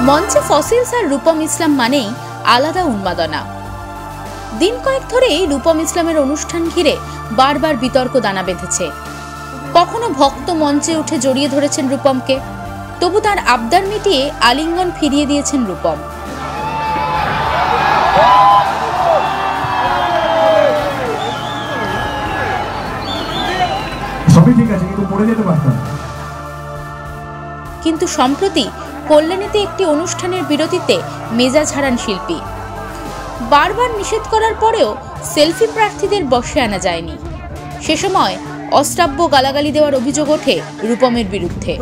মঞ্চে ফসিলস আর রূপম ইসলাম মানেই আলাদা উন্মাদনা। দিন কয়েক ধরেই রূপম ইসলামের অনুষ্ঠান ঘিরে বারবার বিতর্ক দানা বেঁধেছে। কখনো ভক্ত মঞ্চে উঠে জড়িয়ে ধরেছেন রূপমকে, তবু তার আবদার মিটিয়ে আলিঙ্গন ফিরিয়ে দিয়েছেন রূপম। কিন্তু সম্প্রতি কল্যাণীতে একটি অনুষ্ঠানের বিরতিতে মেজাজ হারান শিল্পী। বারবার নিষেধ করার পরেও সেলফি প্রার্থীদের বশে আনা যায়নি। সে সময় অশ্রাব্য গালাগালি দেওয়ার অভিযোগ ওঠে রূপমের বিরুদ্ধে।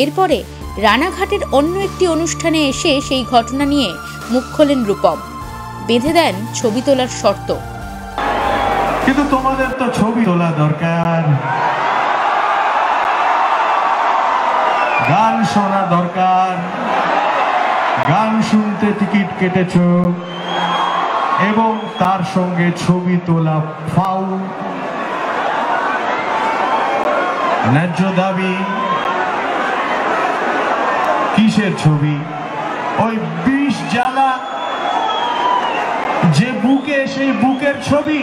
এরপরে রানাঘাটের অন্য একটি অনুষ্ঠানে এসে সেই ঘটনা নিয়ে মুখ খোলেন রূপম। বেঁধে দেন ছবি তোলার শর্ত। কিন্তু তোমাদের তো ছবি তোলা দরকার, গান শোনা দরকার, গান শুনতে টিকিট কেটেছ এবং তার সঙ্গে ছবি তোলা ফাউল। ন্যায্য দাবি কিসের ছবি? ওই বিষ জ্বালা যে বুকে, সেই বুকের ছবি।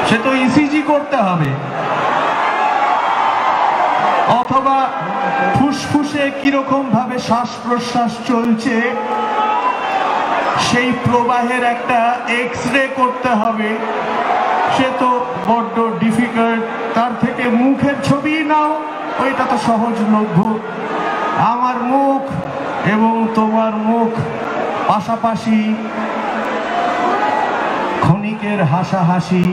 সে তো ইসিজি করতে হবে, অথবা ফুসফুসে কিরকম ভাবে শ্বাস প্রশ্বাস চলছে সেই প্রবাহের একটা এক্স-রে করতে হবে। সে তো বড্ড ডিফিকাল্ট। তার থেকে মুখের ছবি নাও, ওইটা তো সহজলভ্য। আমার মুখ এবং তোমার মুখ পাশাপাশি, ক্ষণিকের হাসাহাসি,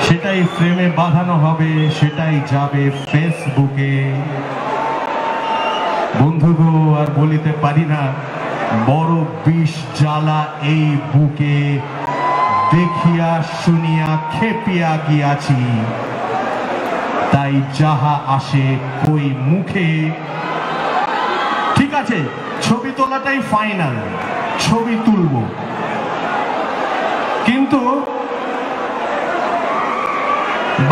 সেটাই ফ্রেমে বাঁধানো হবে, সেটাই যাবে ফেসবুকে। বন্ধুগো, আর বলিতে পারি না, বড় বিষ জ্বালা এই বুকে, দেখিয়া শুনিয়া খেপিয়া গিয়াছি। তাই যাহা আসে কই মুখে। ঠিক আছে, ছবি তোলাটাই ফাইনাল, ছবি তুলব, কিন্তু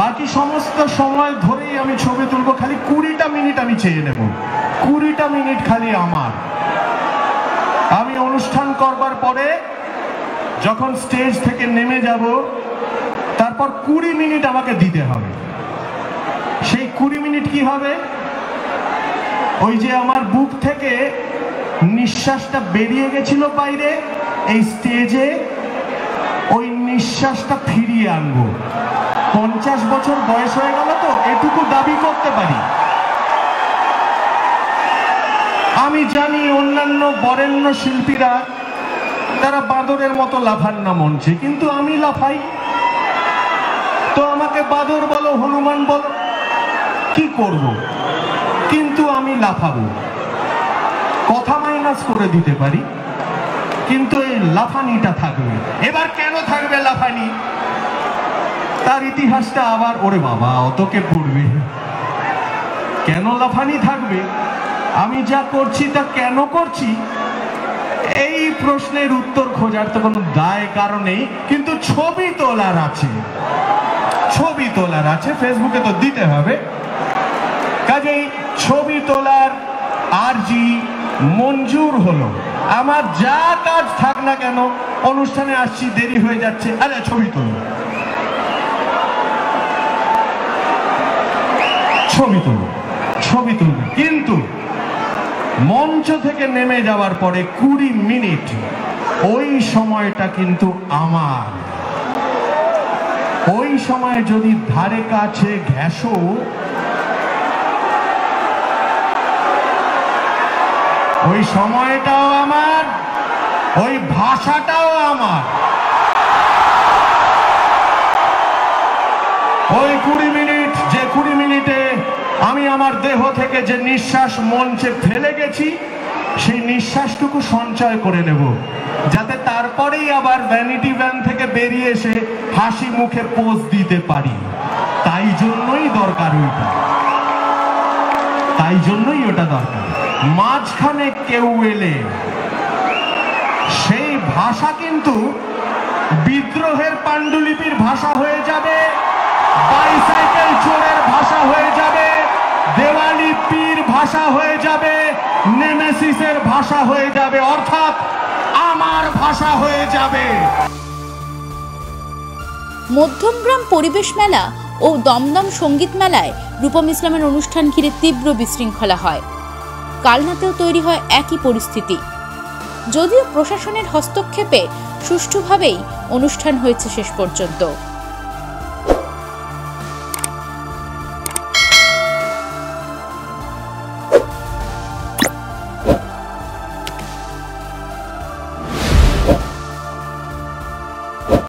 বাকি সমস্ত সময় ধরেই আমি ছবি তুলবো। খালি 20টা মিনিট আমি চেয়ে নেব, 20টা মিনিট খালি আমার। আমি অনুষ্ঠান করবার পরে যখন স্টেজ থেকে নেমে যাব, তারপর 20 মিনিট আমাকে দিতে হবে। সেই 20 মিনিট কি হবে? ওই যে আমার বুক থেকে নিঃশ্বাসটা বেরিয়ে গেছিল বাইরে, এই স্টেজে ওই নিঃশ্বাসটা ফিরিয়ে আনবো। 50 বছর বয়স হয়ে গেল তো এটুকু দাবি করতে পারি। আমি জানি অন্যান্য বরেণ্য শিল্পীরা তারা বাঁদরের মতো লাফান না মঞ্চে, কিন্তু আমি লাফাই। তো আমাকে বাঁদর বলো, হনুমান বলো, কি করব, কিন্তু আমি লাফাবো। কথা মাইনাস করে দিতে পারি, কিন্তু এই লাফানিটা থাকবে। এবার কেন থাকবে লাফানি? তার ইতিহাসটা আবার, ওরে বাবা, অতকে পড়বে। কেন লাফানি থাকবে? আমি যা করছি তা কেন করছি, এই প্রশ্নের উত্তর খোঁজার তো কোনো দায় কারণেই। কিন্তু ছবি তোলার আছে, ছবি তোলার আছে, ফেসবুকে তো দিতে হবে। কাজেই ছবি তোলার আরজি মঞ্জুর হলো। আমার যা কাজ থাক না কেন, অনুষ্ঠানে আসছি, দেরি হয়ে যাচ্ছে, আরে ছবি তোলো, ছবি তুলব, ছবি তুলব। কিন্তু মঞ্চ থেকে নেমে যাওয়ার পরে 20 মিনিট, ওই সময়টা কিন্তু আমার। ওই সময় যদি ধারে কাছে ঘেঁষো, ওই সময়টাও আমার, ওই ভাষাটাও আমার। ওই 20 মিনিট, যে 20 মিনিটে আমি আমার দেহ থেকে যে নিঃশ্বাস মঞ্চে ফেলে গেছি, সেই নিঃশ্বাসটুকু সঞ্চয় করে নেব, যাতে তারপরেই আবার ভ্যানিটি ভ্যান থেকে বেরিয়ে এসে হাসি মুখে পোজ দিতে পারি। তাই জন্যই দরকার ওইটা। তাই জন্যই ওটা দরকার। মাঝখানে কেউ এলে সেই ভাষা কিন্তু বিদ্রোহের পাণ্ডুলিপির ভাষা হয়ে যাবে, বাইসাইকেল চোরের ভাষা হয়ে যাবে, দেওয়ালি পীর ভাষা হয়ে যাবে, নেমেসিসের ভাষা হয়ে যাবে, অর্থাৎ আমার ভাষা হয়ে যাবে। মধ্যমগ্রাম পরিবেশ মেলা ও দমদম সঙ্গীত মেলায় রূপম ইসলামের অনুষ্ঠান ঘিরে তীব্র বিশৃঙ্খলা হয়। কালনাতেও তৈরি হয় একই পরিস্থিতি। যদিও প্রশাসনের হস্তক্ষেপে সুষ্ঠুভাবেই অনুষ্ঠান হয়েছে শেষ পর্যন্ত।